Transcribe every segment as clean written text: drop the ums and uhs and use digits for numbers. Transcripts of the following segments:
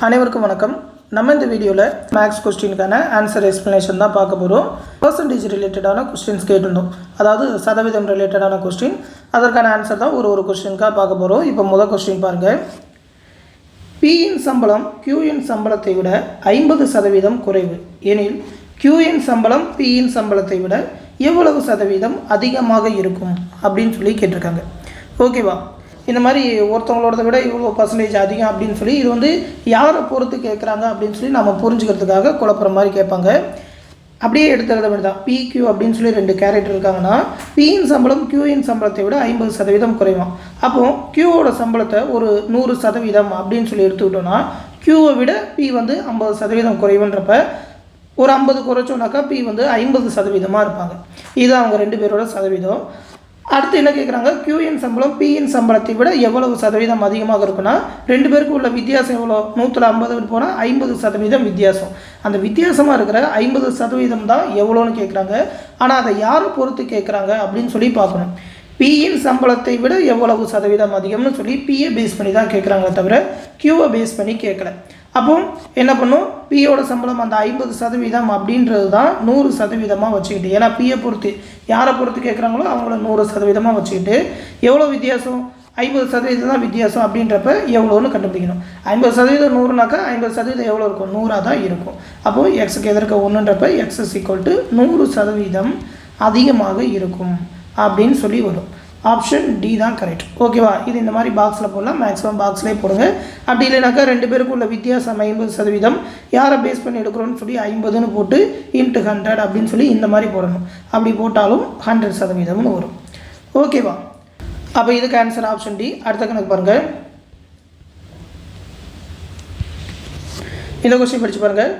அனைவருக்கும் வணக்கம். நம்ம இந்த வீடியோவில் மேக்ஸ் கொஸ்டினுக்கான ஆன்சர் எக்ஸ்ப்ளனேஷன் தான் பார்க்க போகிறோம். பர்சன்டேஜ் ரிலேட்டடான கொஸ்டின்ஸ் கேட்டிருந்தோம், அதாவது சதவீதம் ரிலேட்டடான கொஸ்டின். அதற்கான ஆன்சர் தான் ஒரு கொஸ்டினுக்காக பார்க்க போகிறோம். இப்போ முதல் கொஸ்டின் பாருங்கள். பியின் சம்பளம் கியூயின் சம்பளத்தை விட 50% குறைவு எனில் கியூயின் சம்பளம் பியின் சம்பளத்தை விட எவ்வளவு சதவீதம் அதிகமாக இருக்கும் அப்படின்னு சொல்லி கேட்டிருக்காங்க. ஓகேவா? இந்த மாதிரி ஒருத்தவங்களோட விட இவ்வளோ பர்சன்டேஜ் அதிகம் அப்படின்னு சொல்லி இது வந்து யாரை பொறுத்து கேட்குறாங்க அப்படின்னு சொல்லி நம்ம புரிஞ்சுக்கிறதுக்காக குழப்புற மாதிரி கேட்பாங்க. அப்படியே எடுத்துறத மாதிரி தான். பிக்யூ அப்படின்னு சொல்லி 2 கேரக்டர் இருக்காங்கன்னா பியின் சம்பளம் கியூயின் சம்பளத்தை விட 50% குறைவான். அப்போது கியூவோட சம்பளத்தை ஒரு 100% அப்படின்னு சொல்லி எடுத்துக்கிட்டோன்னா கியூவை விட பி வந்து 50% குறைவுன்றப்ப ஒரு 50 குறைச்சோன்னாக்கா பி வந்து 50% இருப்பாங்க. இது அவங்க 2 பேரோட சதவீதம். அடுத்து என்ன கேட்குறாங்க, கியூயின் சம்பளம் பியின் சம்பளத்தை விட எவ்வளவு சதவீதம் அதிகமாக இருக்குன்னா 2 பேருக்கு உள்ள வித்தியாசம் எவ்வளோ? 150 போனால் 50% வித்தியாசம். அந்த வித்தியாசமாக இருக்கிற 50% தான் எவ்வளோன்னு கேட்குறாங்க. ஆனால் அதை யாரை பொறுத்து கேட்குறாங்க அப்படின்னு சொல்லி பார்க்கணும். பியின் சம்பளத்தை விட எவ்வளவு சதவீதம் அதிகம்னு சொல்லி பியை பேஸ் பண்ணி தான் கேட்குறாங்க, தவிர கியூவை பேஸ் பண்ணி கேட்கல. அப்போ என்ன பண்ணும், பியோட சம்பளம் அந்த 50% அப்படின்றது தான் 100% வச்சுக்கிட்டு, ஏன்னா பியை பொறுத்து யாரை பொறுத்து கேட்குறாங்களோ அவங்கள 100% வச்சுக்கிட்டு எவ்வளோ வித்தியாசம், 50% தான் வித்தியாசம் அப்படின்றப்ப எவ்வளோன்னு கண்டுபிடிக்கணும். 50% 100னாக்கா 50% எவ்வளோ இருக்கும்? 100ஆக தான் இருக்கும். அப்போது எக்ஸுக்கு எதிர்க்க 1ன்றப்ப எக்ஸ் இஸ் ஈக்குவல் டு 100% அதிகமாக இருக்கும் அப்படின்னு சொல்லி வரும். ஆப்ஷன் டி தான் கரெக்ட். ஓகேவா? இது இந்த மாதிரி பாக்ஸில் போடலாம், மேக்ஸிமம் பாக்ஸ்லேயே போடுங்க. அப்படி இல்லைனாக்கா 2 பேருக்கு உள்ள வித்தியாசம் 50%, யாரை பேஸ் பண்ணி எடுக்கிறோன்னு சொல்லி 50ன்னு போட்டு இன்ட்டு 100 அப்படின்னு சொல்லி இந்த மாதிரி போடணும். அப்படி போட்டாலும் 100%ன்னு வரும். ஓகேவா? அப்போ இதுக்கு ஆன்சர் ஆப்ஷன் டி. அடுத்த கணக்கு பாருங்கள். இந்த கொஸ்டின் படித்து பாருங்கள்.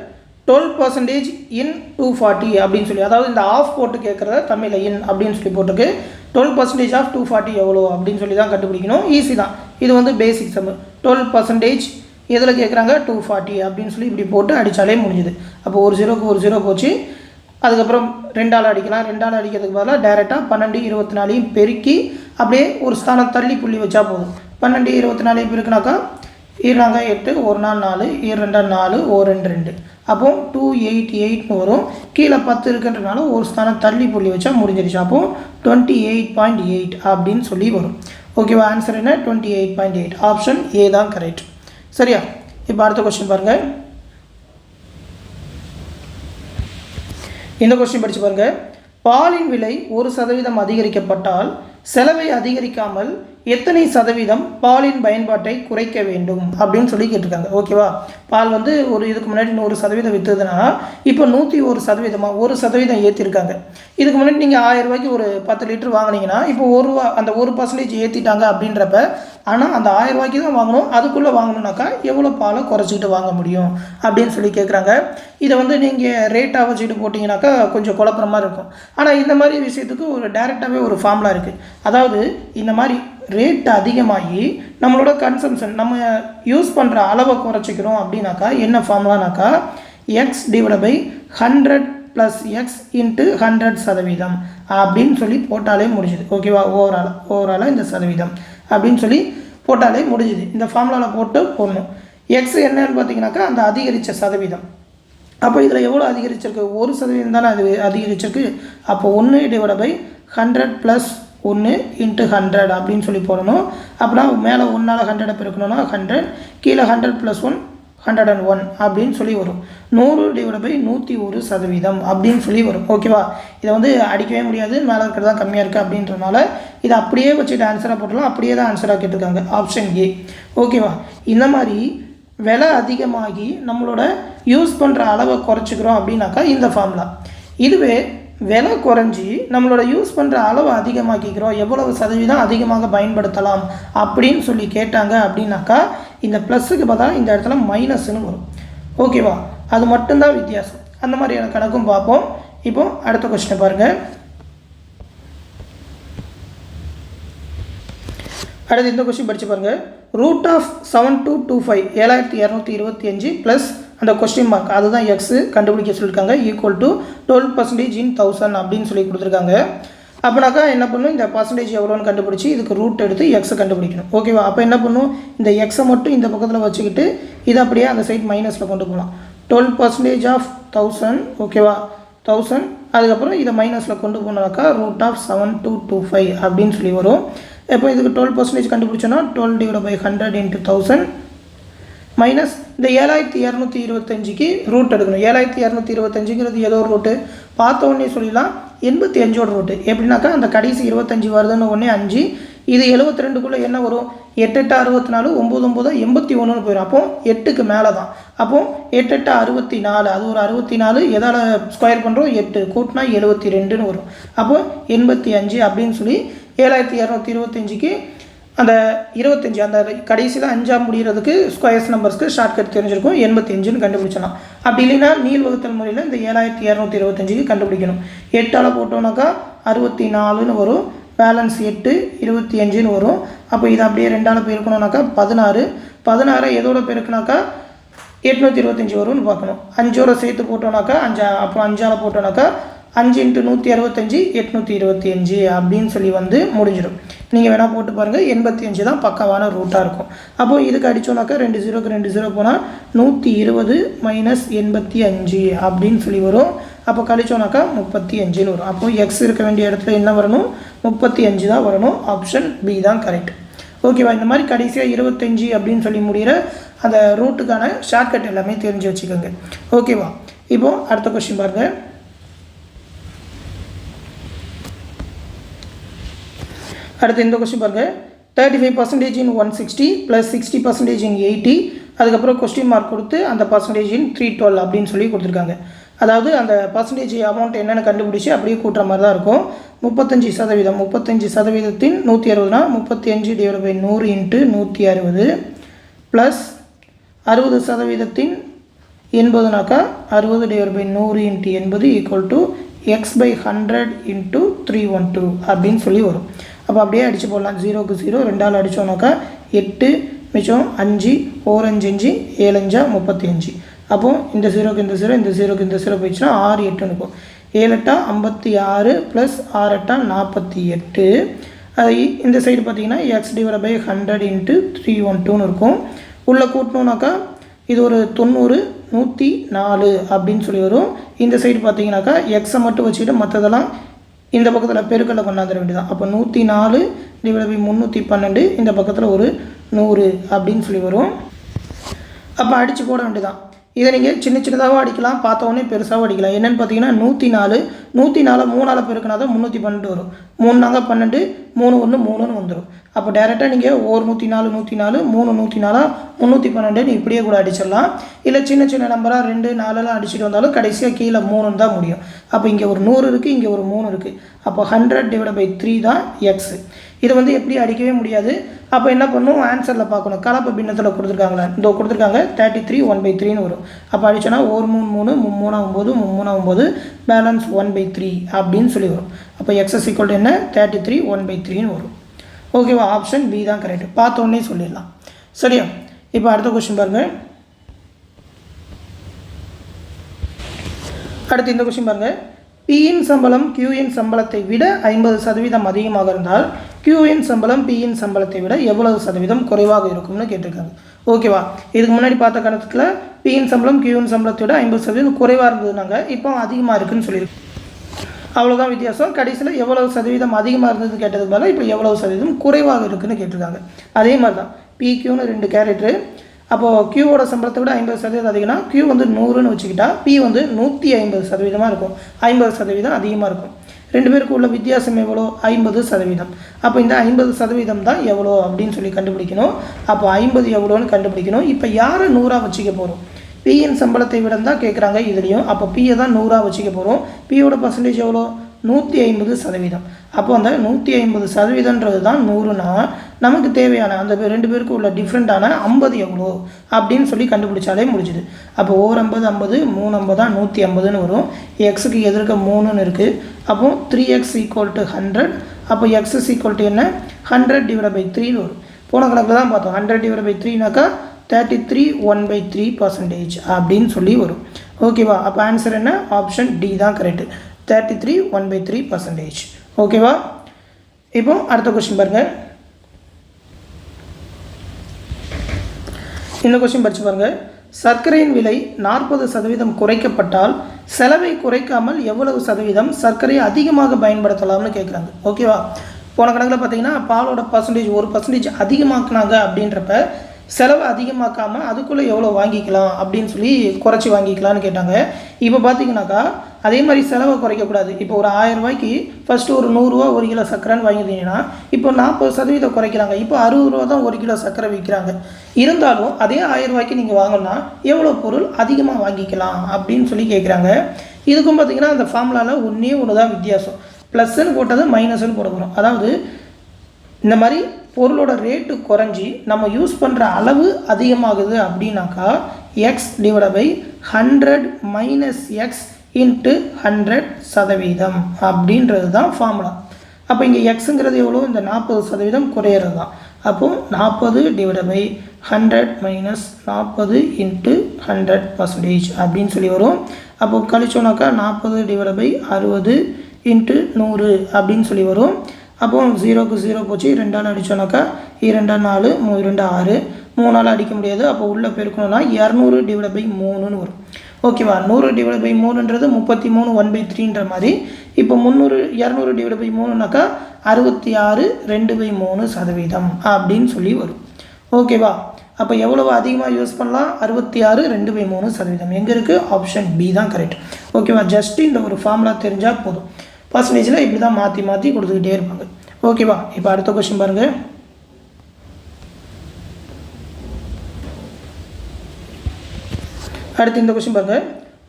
12% இன் 240 அப்படின்னு சொல்லி, அதாவது இந்த ஆஃப் போட்டு கேட்குறத தமிழில் இன் அப்படின்னு சொல்லி போட்டுருக்கு. 12% ஆஃப் 240 எவ்வளோ அப்படின்னு சொல்லி தான் கண்டுபிடிக்கணும். ஈஸி தான். இது வந்து பேசிக் சம். 12% எதில் கேட்குறாங்க? 240 அப்படின்னு சொல்லி இப்படி போட்டு அடித்தாலே முடிஞ்சுது. அப்போ ஒரு 0க்கு ஒரு 0 போச்சு. அதுக்கப்புறம் 2ஆல் அடிக்கலாம். 2ஆல் அடிக்கிறதுக்கு பதிலாக டேரெக்டாக 12 24 பெருக்கி அப்படியே ஒரு ஸ்தானம் தள்ளி புள்ளி வச்சா போதும். 12 24 பெருக்குனாக்கா 2 8 1 4 2 4 1 2 அப்போ 288ன்னு வரும். கீழே 10 இருக்குன்றனால ஒரு ஸ்தானம் தள்ளி புள்ளி வச்சா முடிஞ்சிருச்சு. அப்போ 28.8 அப்படின்னு சொல்லி வரும். ஓகேவா? ஆன்சர் என்ன? 28.8. ஆப்ஷன் ஏ தான் கரெக்ட். சரியா? இப்போ அடுத்த கொஸ்டின் பாருங்கள். இந்த கொஸ்டின் படித்து பாருங்கள். பாலின் விலை 1% அதிகரிக்கப்பட்டால் செலவை அதிகரிக்காமல் எத்தனை சதவீதம் பாலின் பயன்பாட்டை குறைக்க வேண்டும் அப்படின்னு சொல்லி கேட்டிருக்காங்க. ஓகேவா? பால் வந்து ஒரு இதுக்கு முன்னாடி 100% விற்றுதுன்னா இப்போ 101%, 1% ஏற்றிருக்காங்க. இதுக்கு முன்னாடி நீங்கள் 1000 ரூபாய்க்கு ஒரு 10 லிட்டர் வாங்கினீங்கன்னா இப்போ ரூபா அந்த 1% ஏற்றிட்டாங்க அப்படின்றப்ப, ஆனால் அந்த 1000 ரூபாய்க்கு தான் வாங்கணும். அதுக்குள்ளே வாங்கணுன்னாக்கா எவ்வளோ பாலை குறைச்சிக்கிட்டு வாங்க முடியும் அப்படின்னு சொல்லி கேட்குறாங்க. இதை வந்து நீங்கள் ரேட்டாக வச்சுக்கிட்டு போட்டிங்கனாக்கா கொஞ்சம் குழப்பற மாதிரி இருக்கும். ஆனால் இந்த மாதிரி விஷயத்துக்கு ஒரு டேரெக்டாகவே ஒரு ஃபார்முலா இருக்குது. அதாவது இந்த மாதிரி ரேட் அதிகமாகி நம்மளோட கன்சம்ஷன், நம்ம யூஸ் பண்ணுற அளவை குறைச்சிக்கிறோம் அப்படின்னாக்கா என்ன ஃபார்முலானாக்கா x divide by 100 + x into 100% அப்படின்னு சொல்லி போட்டாலே முடிஞ்சுது. ஓகேவா? ஓவராலாக இந்த சதவீதம் அப்படின்னு சொல்லி போட்டாலே முடிஞ்சுது. இந்த ஃபார்முலாவில் போட்டு போடணும். எக்ஸ் என்னன்னு பார்த்தீங்கன்னாக்கா அந்த அதிகரித்த சதவீதம். அப்போ இதில் எவ்வளோ அதிகரிச்சிருக்கு? 1% தானே அது அதிகரிச்சிருக்கு. அப்போ 1 டிவைட் பை 100 + 1 இன்ட்டு 100 அப்படின்னு சொல்லி போடணும். அப்படின்னா மேலே 1ஆல் 100 பெருக்கணும்னா 100, கீழே 100 + 1 101 அப்படின்னு சொல்லி வரும். 100 டிவைட் பை 101% அப்படின்னு சொல்லி வரும். ஓகேவா? இதை வந்து அடிக்கவே முடியாது, மேலே இருக்கிறது தான் கம்மியாக இருக்குது அப்படின்றனால இதை அப்படியே வச்சுட்டு ஆன்சராக போட்டலாம். அப்படியே தான் ஆன்சராக கேட்டிருக்காங்க. Option A. ஓகேவா? இந்த மாதிரி விலை அதிகமாகி நம்மளோட யூஸ் பண்ணுற அளவை குறைச்சிக்கிறோம் அப்படின்னாக்கா இந்த ஃபார்முலா. இதுவே விலை குறைஞ்சி நம்மளோட யூஸ் பண்ணுற அளவை அதிகமாக்கிக்கிறோம், எவ்வளவு சதவீதம் அதிகமாக பயன்படுத்தலாம் அப்படின்னு சொல்லி கேட்டாங்க அப்படின்னாக்கா இந்த ப்ளஸ்ஸுக்கு பதிலாக இந்த இடத்துல மைனஸ்ன்னு வரும். ஓகேவா? அது மட்டும்தான் வித்தியாசம். அந்த மாதிரியான கணக்கும் பார்ப்போம். இப்போ அடுத்த கொஸ்டினை பாருங்கள். அடுத்து இந்த கொஸ்டின் படித்து பாருங்கள். √7225 7225 ப்ளஸ் அந்த கொஸ்டின் மார்க், அதுதான் எக்ஸு கண்டுபிடிக்க சொல்லியிருக்காங்க, ஈக்குவல் டு 12% இன் 1000 அப்படின்னு சொல்லி கொடுத்துருக்காங்க. அப்போனாக்கா என்ன பண்ணும், இந்த பர்சன்டேஜ் எவ்வளோன்னு கண்டுபிடிச்சி இதுக்கு ரூட் எடுத்து எக்ஸை கண்டுபிடிக்கணும். ஓகேவா? அப்போ என்ன பண்ணும், இந்த எக்ஸை மட்டும் இந்த பக்கத்தில் வச்சுக்கிட்டு இதை அப்படியே அந்த சைட் மைனஸில் கொண்டு போகலாம். 12% ஆஃப் 1000. ஓகேவா? 1000. அதுக்கப்புறம் இதை மைனஸில் கொண்டு போனாக்கா √7225 அப்படின்னு சொல்லி வரும். இப்போ இதுக்கு 12% கண்டுபிடிச்சோன்னா 12/100 × 1000 மைனஸ் இந்த 7225க்கு ரூட் எடுக்கணும். 7225ங்கிறது ஏதோ ஒரு ரூட்டு பார்த்த உடனே சொல்லிடலாம் 85ஓட ரூட்டு. எப்படின்னாக்கா அந்த கடைசி 25 வருதுன்னு உடனே 5, இது 72க்குள்ளே என்ன வரும், 8 8 64, 9 9 81ன்னு போயிடும். அப்போது 8க்கு மேலே தான். அப்போது 8 8 64, அது ஒரு 64, எதால் ஸ்கொயர் பண்ணுறோம், 8 கூட்டினா 72ன்னு வரும். அப்போது 85 அப்படின்னு சொல்லி 7225க்கு அந்த 25 அந்த கடைசியில் 5 முடிகிறதுக்கு ஸ்கொயர்ஸ் நம்பர்ஸ்க்கு ஷார்ட்கட் தெரிஞ்சிருக்கும், 85ன்னு கண்டுபிடிச்சலாம். அப்படி இல்லைன்னா நீள் வகுத்தல் முறையில் இந்த 7225க்கு கண்டுபிடிக்கணும். 8ஆல் போட்டோம்னாக்கா 64ன்னு வரும், பேலன்ஸ் 8 25ன்னு வரும். அப்போ இதை அப்படியே 2ஆல் பெருக்கணும்னாக்கா 16, 16 எதோட பெருக்குனாக்கா 825 வரும்னு பார்க்கணும். 5ஓட சேர்த்து போட்டோம்னாக்கா 5, அப்போ 5ஆல் போட்டோம்னாக்கா 5 × 165 825 அப்படின்னு சொல்லி வந்து முடிஞ்சிடும். நீங்கள் வேணால் போட்டு பாருங்கள், 85 தான் பக்காவான ரூட்டாக இருக்கும். அப்போது இதுக்கு அடித்தோன்னாக்கா 2 0க்கு 2 0 போனால் 120 - 85 அப்படின்னு சொல்லி வரும். அப்போ கழிச்சோன்னாக்கா 35ன்னு வரும். அப்போது எக்ஸ் இருக்க வேண்டிய இடத்துல என்ன வரணும், 35 தான் வரணும். ஆப்ஷன் பி தான் கரெக்ட். ஓகேவா? இந்த மாதிரி கடைசியாக 25 அப்படின்னு சொல்லி முடிகிற அந்த ரூட்டுக்கான ஷார்ட்கட் எல்லாமே தெரிஞ்சு வச்சுக்கோங்க. ஓகேவா? இப்போது அடுத்த கொஸ்டின் பாருங்கள். அடுத்து இந்த கொஸ்டின் பாருங்கள். 35% in 160 + 60% in 80, அதுக்கப்புறம் கொஸ்டின் மார்க் கொடுத்து அந்த பர்சன்டேஜ் இன் 312 அப்படின்னு சொல்லி கொடுத்துருக்காங்க. அதாவது அந்த பர்சன்டேஜ் அமௌண்ட் என்னென்னு கண்டுபிடிச்சி அப்படியே கூட்டுற மாதிரி தான் இருக்கும். 35%, 35%, 160னா 35/100 × 160 ப்ளஸ் 60% 80னாக்கா 60/100 × 80 = x/100 × 312 அப்படின்னு சொல்லி வரும். அப்போ அப்படியே அடித்து போடலாம். 0க்கு 0, 2ஆல் அடித்தோம்னாக்கா 8 மிச்சம் 5, 4 5 5, 7 5 35. அப்போது இந்த 0க்கு இந்த 0, இந்த 0க்கு இந்த 0 போயிடுச்சுன்னா 6 8ன்னு இருக்கும். 7 8 56 + 6 8 48. இந்த சைடு பார்த்தீங்கன்னா x/100 × 312ன்னு இருக்கும். உள்ளே கூட்டணுன்னாக்கா இது ஒரு 90 104 அப்படின்னு சொல்லி வரும். இந்த சைடு பார்த்தீங்கன்னாக்கா எக்ஸை மட்டும் வச்சுக்கிட்டு மற்றதெல்லாம் இந்த பக்கத்தில் பெருக்கல்ல கொண்டாந்துட வேண்டியதான். அப்போ 104 / 312, இந்த பக்கத்தில் ஒரு 100 அப்படின்னு சொல்லி வரும். அப்போ அடித்து போட வேண்டியதான். இதை நீங்கள் சின்ன சின்னதாகவும் அடிக்கலாம், பார்த்தோன்னே பெருசாகவும் அடிக்கலாம். என்னென்னு பார்த்தீங்கன்னா 104 3ஆல் பெருக்கினா தான் 312 வரும். 3 நாங்கள் 12, 3 1 3ன்னு வந்துடும். அப்போ டேரெக்டாக நீங்கள் 104 104 3 104 312 இப்படியே கூட அடிச்சிடலாம். இல்லை சின்ன சின்ன நம்பராக 2 4 அடிச்சுட்டு வந்தாலும் கடைசியாக கீழே 3ன்னு தான் முடியும். அப்போ இங்கே ஒரு 100 இருக்குது, இங்கே ஒரு 3 இருக்குது. அப்போ 100/3 தான் எக்ஸ். இதை வந்து எப்படி அடிக்கவே முடியாது. அப்போ என்ன பண்ணணும், ஆன்சரில் பார்க்கணும். கலப்பு பின்னத்தில் கொடுத்துருக்காங்களா, இதோ கொடுத்துருக்காங்க 33 1/3ன்னு வரும். அப்போ அடிச்சோன்னா 1 3 3 3 9 3 9 பேலன்ஸ் 1/3 அப்படின்னு சொல்லி வரும். அப்போ எக்ஸஸ் ஈக்குவல் என்ன, 33 1/3ன்னு வரும். ஓகேவா? ஆப்ஷன் பி தான் கரெக்ட். பார்த்தோன்னே சொல்லிடலாம். சரியா? இப்போ அடுத்த கொஸ்டின் பாருங்கள். அடுத்து இந்த கொஸ்டின் பாருங்கள். பியின் சம்பளம் கியூயின் சம்பளத்தை விட 50% அதிகமாக இருந்தால் கியூயின் சம்பளம் பியின் சம்பளத்தை விட எவ்வளவு சதவீதம் குறைவாக இருக்கும்னு கேட்டிருக்காங்க. ஓகேவா? இதுக்கு முன்னாடி பார்த்த கணத்தில் பியின் சம்பளம் கியூயின் சம்பளத்தை விட 50% குறைவாக இருந்ததுனாங்க, இப்போ அதிகமாக இருக்குதுன்னு சொல்லியிருக்கு. அவ்வளோதான் வித்தியாசம். கடைசியில் எவ்வளவு சதவீதம் அதிகமாக இருந்தது கேட்டதுக்கு மேலே இப்போ எவ்வளவு சதவீதம் குறைவாக இருக்குதுன்னு கேட்டிருக்காங்க. அதே மாதிரி தான் பிக்யூன்னு 2 கேரக்டரு. அப்போது கியூவோட சம்பளத்தை விட 50% அதிகம்னா கியூ வந்து 100ன்னு வச்சுக்கிட்டா பி வந்து 150% இருக்கும். 50% அதிகமாக இருக்கும். 2 பேருக்கு உள்ள வித்தியாசம் எவ்வளோ, 50%. அப்போ இந்த 50% தான் எவ்வளோ அப்படின்னு சொல்லி கண்டுபிடிக்கணும். அப்போ 50 எவ்வளோன்னு கண்டுபிடிக்கணும். இப்போ யாரை 100ஆக வச்சுக்க போகிறோம், பியின் சம்பளத்தை விட தான் கேட்குறாங்க இதுலேயும். அப்போ பியை தான் 100ஆக வச்சுக்க போகிறோம். பியோட பர்சன்டேஜ் எவ்வளோ, 150%. அப்போ அந்த 150%ன்றது தான் 100னா நமக்கு தேவையான அந்த 2 பேருக்கு உள்ள டிஃப்ரெண்ட்டான 50 எவ்வளோ அப்படின்னு சொல்லி கண்டுபிடிச்சாலே முடிஞ்சுது. அப்போ 150 50 350 தான் 150ன்னு வரும். எக்ஸுக்கு எதிர்க்க 3ன்னு இருக்குது. அப்போது 3x = 100. அப்போ x என்ன, 100/3ன்னு வரும். போன கணக்கில் தான் பார்த்தோம். 100/3னாக்கா 33 1/3% அப்படின்னு சொல்லி வரும். ஓகேவா? அப்போ ஆன்சர் என்ன, ஆப்ஷன் டி தான் கரெக்டு. 33 1/3%. ஓகேவா? இப்போ அடுத்த கொஸ்டின் பாருங்கள். இந்த கொஸ்டின் படித்து பாருங்கள். சர்க்கரையின் விலை 40% குறைக்கப்பட்டால் செலவை குறைக்காமல் எவ்வளவு சதவீதம் சர்க்கரை அதிகமாக பயன்படுத்தலாம்னு கேட்குறாங்க. ஓகேவா? போன கணக்கில் பார்த்தீங்கன்னா பாலோட பர்சன்டேஜ் 1% அதிகமாக்குனாங்க அப்படின்றப்ப செலவை அதிகமாக்காமல் அதுக்குள்ளே எவ்வளோ வாங்கிக்கலாம் அப்படின்னு சொல்லி குறைச்சி வாங்கிக்கலான்னு கேட்டாங்க. இப்போ பார்த்தீங்கன்னாக்கா அதே மாதிரி செலவை குறைக்கக்கூடாது. இப்போ ஒரு 1000 ரூபாய்க்கு ஃபஸ்ட்டு ஒரு 100 ரூபா 1 கிலோ சர்க்கரைன்னு வாங்கியிருந்தீங்கன்னா இப்போ 40% குறைக்கிறாங்க. இப்போ 60 ரூபா தான் 1 கிலோ சர்க்கரை விற்கிறாங்க. இருந்தாலும் அதே 1000 ரூபாய்க்கு நீங்கள் வாங்கினா எவ்வளோ பொருள் அதிகமாக வாங்கிக்கலாம் அப்படின்னு சொல்லி கேட்குறாங்க. இதுக்கும் பார்த்தீங்கன்னா அந்த ஃபார்முலாவில் ஒன்று தான் வித்தியாசம். ப்ளஸ்ன்னு போட்டது மைனஸ்ன்னு போட போகிறோம். அதாவது இந்த மாதிரி பொருளோட ரேட்டு குறைஞ்சி நம்ம யூஸ் பண்ணுற அளவு அதிகமாகுது அப்படின்னாக்கா x / 100 - x × 100% அப்படின்றது தான் ஃபார்முலா. அப்போ இங்கே எக்ஸுங்கிறது எவ்வளோ? இந்த 40% குறையிறது தான். அப்போது 40 / 100 - 40 × 100% அப்படின்னு சொல்லி வரும். அப்போது கழிச்சோன்னாக்கா 40 / 60 × 100 அப்படின்னு சொல்லி வரும். அப்போ 0க்கு 0 போச்சு, 2ஆல் அடித்தோன்னாக்கா 2 4 2 6 3ஆல் அடிக்க முடியாது. அப்போ உள்ளே பெருக்கணும்னா 200 / 3ன்னு வரும். ஓகேவா? 100 / 3ன்றது 33 1/3ன்ற மாதிரி. இப்போ 200 / 3னாக்கா 66 2/3% அப்படின்னு சொல்லி வரும். ஓகேவா? அப்போ எவ்வளவு அதிகமாக யூஸ் பண்ணலாம்? 66 2/3%. எங்கே இருக்குது? ஆப்ஷன் பி தான் கரெக்ட். ஓகேவா? ஜஸ்ட்டு இந்த ஒரு ஃபார்முலா தெரிஞ்சால் போதும். பர்சன்டேஜில் இப்படி தான் மாற்றி மாற்றி கொடுத்துக்கிட்டே இருப்பாங்க. ஓகேவா? இப்போ அடுத்த கொஸ்டின் பாருங்கள். அடுத்து இந்த கொஸ்டின் பாருங்கள்.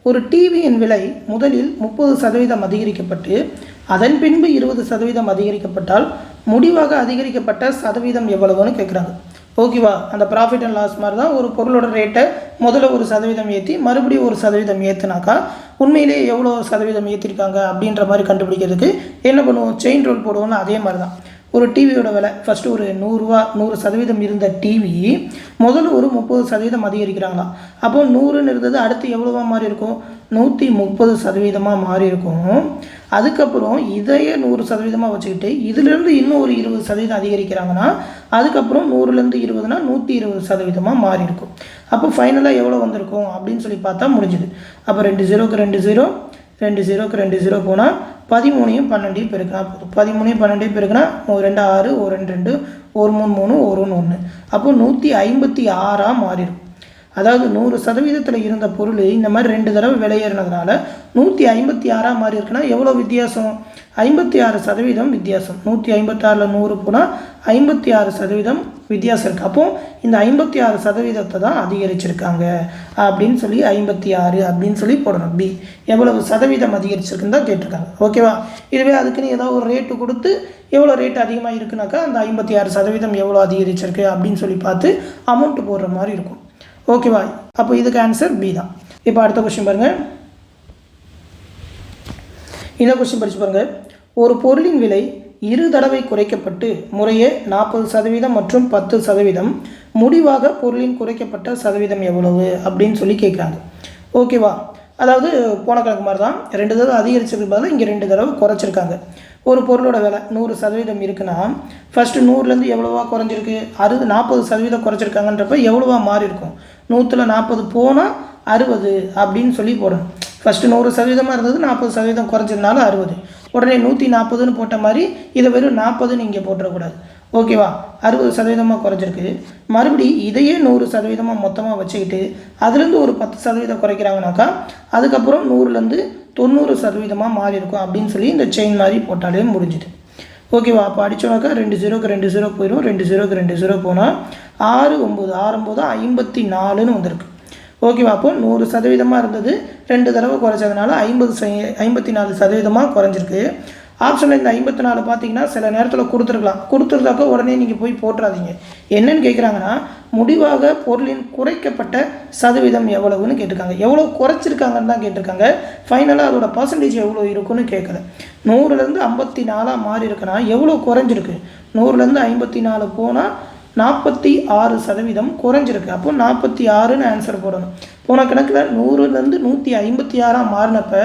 ஒரு டிவியின் விலை முதலில் 30% அதிகரிக்கப்பட்டு அதன் பின்பு 20% அதிகரிக்கப்பட்டால் முடிவாக அதிகரிக்கப்பட்ட சதவீதம் எவ்வளவுன்னு கேட்குறாங்க. ஓகேவா? அந்த ப்ராஃபிட் அண்ட் லாஸ் மாதிரி தான் ஒரு பொருளோட ரேட்டை முதல்ல 1% ஏற்றி மறுபடியும் 1% ஏற்றுனாக்கா உண்மையிலேயே எவ்வளோ சதவீதம் ஏற்றிருக்காங்க அப்படின்ற மாதிரி கண்டுபிடிக்கிறதுக்கு என்ன பண்ணுவோம்? செயின் ரூல் போடுவோம்னா அதே மாதிரி தான். ஒரு டிவியோட விலை ஃபஸ்ட்டு ஒரு 100 ரூபா 100% இருந்த டிவி முதல்ல ஒரு 30% அதிகரிக்கிறாங்களாம். அப்போ 100ன்னு இருந்தது அடுத்து எவ்வளோவா மாறி இருக்கும்? 130% மாறி இருக்கும். அதுக்கப்புறம் இதையே 100% வச்சுக்கிட்டு இதிலேருந்து இன்னும் ஒரு 20% அதிகரிக்கிறாங்கன்னா அதுக்கப்புறம் 100லேருந்து 20னா 120% மாறி இருக்கும். அப்போ ஃபைனலாக எவ்வளோ வந்திருக்கும் அப்படின்னு சொல்லி பார்த்தா முடிஞ்சுது. அப்போ 2 0க்கு 2 0 2 0க்கு 2 0 போனால் 13யும் 12யும் பெருக்கினா போதும். 13யும் 12யும் பெருக்கினா 1 2 6 1 2 2 1 3 3 1 1 அப்போ 156 மாறிடும். அதாவது 100% இருந்த பொருள் இந்த மாதிரி 2 தடவை விலையேறினதுனால 156 மாறி இருக்குன்னா எவ்வளோ வித்தியாசம்? 56% வித்தியாசம். 156ல் 100 போனால் 56% வித்தியாசம் இருக்குது. அப்போது இந்த 56% தான் அதிகரிச்சிருக்காங்க அப்படின்னு சொல்லி 56 அப்படின்னு சொல்லி போடணும். பி எவ்வளவு சதவீதம் அதிகரிச்சிருக்குன்னு தான் கேட்டிருக்காங்க. ஓகேவா? இதுவே அதுக்குன்னு ஏதாவது ஒரு ரேட்டு கொடுத்து எவ்வளோ ரேட் அதிகமாக இருக்குனாக்கா அந்த 56% எவ்வளோ அதிகரிச்சிருக்கு அப்படின்னு சொல்லி பார்த்து அமௌண்ட்டு போடுற மாதிரி இருக்கும். ஓகேவா? அப்போ இதுக்கு ஆன்சர் பி தான். இப்போ அடுத்த கொஸ்டின் பாருங்கள். இந்த கொஸ்டின் படித்து பாருங்கள். ஒரு பொருளின் விலை 2 தடவை குறைக்கப்பட்டு முறையே 40% மற்றும் 10%. முடிவாக பொருளின் குறைக்கப்பட்ட சதவீதம் எவ்வளவு அப்படின்னு சொல்லி கேட்குறாங்க. ஓகேவா? அதாவது போன கணக்கு மாதிரி தான் 2 தடவை அதிகரிச்சதுக்கு பதிலாக இங்கே 2 தடவை குறைச்சிருக்காங்க. ஒரு பொருளோட விலை 100% இருக்குன்னா ஃபஸ்ட்டு 100லேருந்து எவ்வளோவா குறைஞ்சிருக்கு? 40% குறைச்சிருக்காங்கன்றப்ப எவ்வளோவா மாறி இருக்கும்? 100ல் 40 போனால் 60 அப்படின்னு சொல்லி போடணும். ஃபஸ்ட்டு 100% இருந்தது 40% குறைஞ்சதுனால 60. உடனே 140ன்னு போட்ட மாதிரி இதை வெறும் 40ன்னு இங்கே போட்டுறக்கூடாது. ஓகேவா? 60% குறைஞ்சிருக்கு. மறுபடி இதையே 100% மொத்தமாக வச்சுக்கிட்டு அதுலேருந்து ஒரு 10% குறைக்கிறாங்கனாக்கா அதுக்கப்புறம் 100லேருந்து 90% மாறி இருக்கும் அப்படின்னு சொல்லி இந்த செயின் மாதிரி போட்டாலே முடிஞ்சுது. ஓகேவா? அப்போ அடித்தோனாக்கா 2 0க்கு 2 0 போயிடும். 2 0க்கு 2 0 போனால் 6 9 6 9 54ன்னு வந்திருக்கு. ஓகேவா? அப்போ 100% இருந்தது 2 தடவை குறைச்சதுனால 54% குறைஞ்சிருக்கு. ஆப்ஷனில் இந்த 54 பார்த்தீங்கன்னா சில நேரத்தில் கொடுத்துருந்தாக்கா உடனே நீங்கள் போய் போட்டுறாதீங்க. என்னன்னு கேட்குறாங்கன்னா முடிவாக பொருளின் குறைக்கப்பட்ட சதவீதம் எவ்வளவுன்னு கேட்டிருக்காங்க. எவ்வளோ குறைச்சிருக்காங்கன்னு தான் கேட்டிருக்காங்க. ஃபைனலாக அதோட பர்சன்டேஜ் எவ்வளோ இருக்குன்னு கேட்கல. 100லேருந்து 54 மாறி இருக்குன்னா எவ்வளோ குறைஞ்சிருக்கு? 100லேருந்து 54 போனால் 46% குறைஞ்சிருக்கு. அப்போ 46ன்னு ஆன்சர் போடணும். போன கணக்கில் 100லேருந்து 156 மாறினப்போ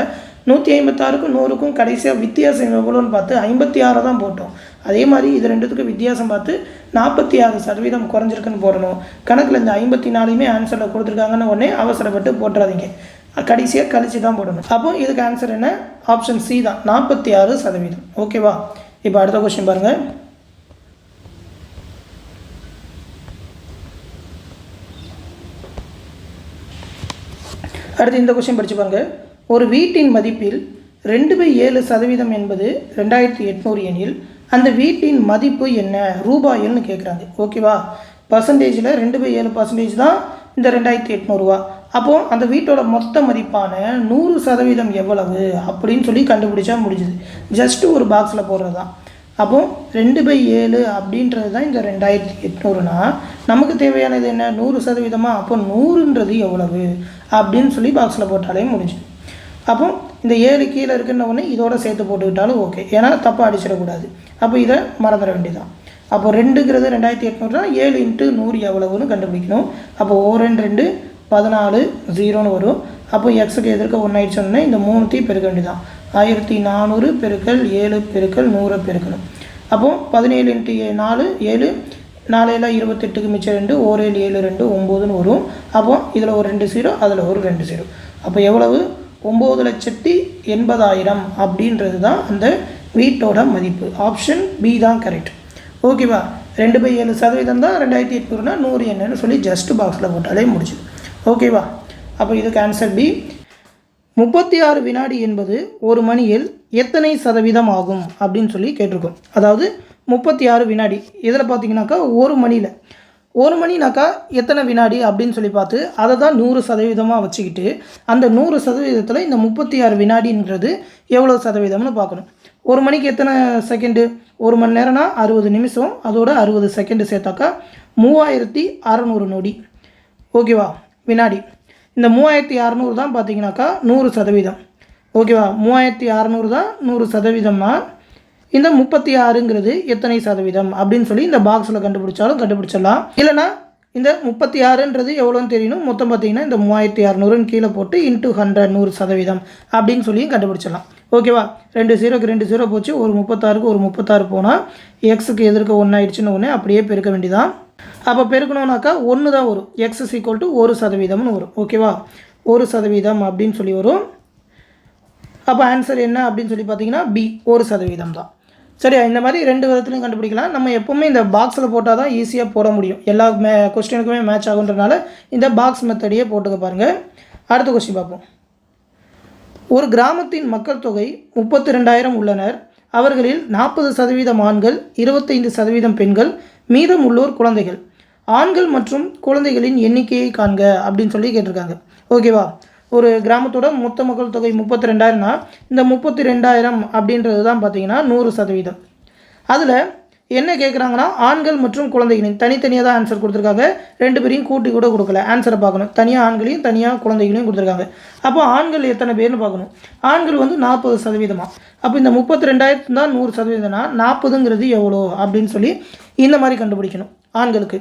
156க்கும் 100க்கும் கடைசியாக வித்தியாசம் எவ்வளோன்னு பார்த்து 56 தான் போட்டோம். அதே மாதிரி இது ரெண்டுத்துக்கும் வித்தியாசம் பார்த்து 46% குறைஞ்சிருக்குன்னு போடணும். கணக்கில் இந்த 54யுமே ஆன்சரில் கொடுத்துருக்காங்கன்னு உடனே அவசரப்பட்டு போட்டுறாதீங்க, கடைசியாக கழிச்சு தான் போடணும். அப்போ இதுக்கு ஆன்சர் என்ன? ஆப்ஷன் சி தான், 46%. ஓகேவா? இப்போ அடுத்த கொஸ்டின் பாருங்கள். அடுத்து இந்த கொஸ்டின் படித்து பாருங்கள். ஒரு வீட்டின் மதிப்பில் 2/7% என்பது 2800 எனில் அந்த வீட்டின் மதிப்பு என்ன ரூபாயில்னு கேட்குறாங்க. ஓகேவா? பர்சன்டேஜில் 2/7% தான் இந்த 2800 ரூபா. அப்போது அந்த வீட்டோட மொத்த மதிப்பான 100% எவ்வளவு அப்படின்னு சொல்லி கண்டுபிடிச்சா முடிஞ்சுது. ஜஸ்ட்டு ஒரு பாக்ஸில் போடுறது தான். அப்போது 2/7 அப்படின்றது தான் இந்த 2800னா நமக்கு தேவையானது என்ன? 100%. அப்போ 100ன்றது எவ்வளவு அப்படின்னு சொல்லி பாக்ஸில் போட்டாலே முடிஞ்சு. அப்போ இந்த 7 கீழே இருக்குன்ன உடனே இதோட சேர்த்து போட்டுக்கிட்டாலும் ஓகே, ஏன்னா தப்பாக அடிச்சிடக்கூடாது. அப்போ இதை மறந்துட வேண்டியதான். அப்போ 2ங்கிறது 2800 7 × 100 எவ்வளவுன்னு கண்டுபிடிக்கணும். அப்போ 2 14 0ன்னு வரும். அப்போ எக்ஸுக்கு எதிர்க்க 1 ஆயிடுச்சோன்னா இந்த 3த்தையும் பெருக்க வேண்டியதான். 1400 பெருக்கல் 7 பெருக்கல் 100 பெருக்கணும். அப்போது 17 × 4 7 4 28க்கு மிச்சம் 2 1 7 2 9ன்னு வரும். அப்போது இதில் ஒரு 2 0 அதில் ஒரு 2 0. அப்போ எவ்வளவு? 9,80,000 அப்படின்றது தான் அந்த வீட்டோட மதிப்பு. ஆப்ஷன் பி தான் கரெக்ட். ஓகேவா? 2/7% தான் 2800னா 100 என்னன்னு சொல்லி ஜஸ்ட் பாக்ஸில் போட்டாலே முடிச்சுது. ஓகேவா? அப்போ இதுக்கு ஆன்சர் பி. 36 வினாடி என்பது ஒரு மணியில் எத்தனை சதவீதம் ஆகும் அப்படின்னு சொல்லி கேட்டிருக்கோம். அதாவது 36 வினாடி இதில் பார்த்தீங்கன்னாக்கா ஒரு மணினாக்கா எத்தனை வினாடி அப்படின்னு சொல்லி பார்த்து அதை தான் 100% வச்சுக்கிட்டு அந்த 100%த்தில் இந்த 36 வினாடின்றது எவ்வளோ சதவீதம்னு பார்க்கணும். ஒரு மணிக்கு எத்தனை செகண்டு? ஒரு மணி நேரம்னா 60 நிமிஷம், அதோட 60 செகண்டு சேர்த்தாக்கா 3600 நொடி. ஓகேவா? வினாடி. இந்த 3600 தான் பார்த்தீங்கன்னாக்கா 100%. ஓகேவா? 3600 தான் 100%னா இந்த 36ங்கிறது எத்தனை சதவீதம் அப்படின்னு சொல்லி இந்த பாக்ஸில் கண்டுபிடிச்சிடலாம். இல்லைனா இந்த 36ன்றது எவ்வளோன்னு தெரியணும். மொத்தம் பார்த்தீங்கன்னா இந்த 3600ன்னு கீழே போட்டு இன்ட்டு 100 100% அப்படின்னு சொல்லியும் கண்டுபிடிச்சிடலாம். ஓகேவா? 2 0க்கு 2 0 போச்சு. ஒரு 36க்கு ஒரு 36 போனால் எக்ஸுக்கு எதிர்க்க 1 ஆயிடுச்சுன்னு ஒன்று அப்படியே பெருக்க வேண்டியதான். அப்போ பெருக்கணும்னாக்கா 1 தான் வரும். எக்ஸ் = 1%ன்னு வரும். ஓகேவா? 1% அப்படின்னு சொல்லி வரும். அப்போ ஆன்சர் என்ன அப்படின்னு சொல்லி பார்த்தீங்கன்னா பி 1% தான். சரியா? இந்த மாதிரி 2 விதத்துலையும் கண்டுபிடிக்கலாம். நம்ம எப்போவுமே இந்த பாக்ஸில் போட்டால் தான் ஈஸியாக போட முடியும். எல்லா கொஸ்டினுக்குமே மேட்ச் ஆகுன்றனால இந்த பாக்ஸ் மெத்தடையே போட்டுக்க பாருங்கள். அடுத்த கொஸ்டின் பார்ப்போம். ஒரு கிராமத்தின் மக்கள் தொகை 32,000 உள்ளனர். அவர்களில் 40% ஆண்கள், 25% பெண்கள், மீதம் உள்ளோர் குழந்தைகள். ஆண்கள் மற்றும் குழந்தைகளின் எண்ணிக்கையை காண்க அப்படின்னு சொல்லி கேட்டிருக்காங்க. ஓகேவா? ஒரு கிராமத்தோட மொத்த மக்கள் தொகை 32,000னா இந்த 32,000 அப்படின்றது தான் பார்த்தீங்கன்னா 100%. அதில் என்ன கேட்குறாங்கன்னா ஆண்கள் மற்றும் குழந்தைகளின் தனித்தனியாக தான் ஆன்சர் கொடுத்துருக்காங்க. 2 பேரையும் கூட்டி கூட கொடுக்கல. ஆன்சரை பார்க்கணும். தனியாக ஆண்களையும் தனியாக குழந்தைகளையும் கொடுத்துருக்காங்க. அப்போ ஆண்கள் எத்தனை பேர்னு பார்க்கணும். ஆண்கள் 40%. அப்போ இந்த 32,000 தான் 100%னா 40ங்கிறது எவ்வளோ அப்படின்னு சொல்லி இந்த மாதிரி கண்டுபிடிக்கணும் ஆண்களுக்கு.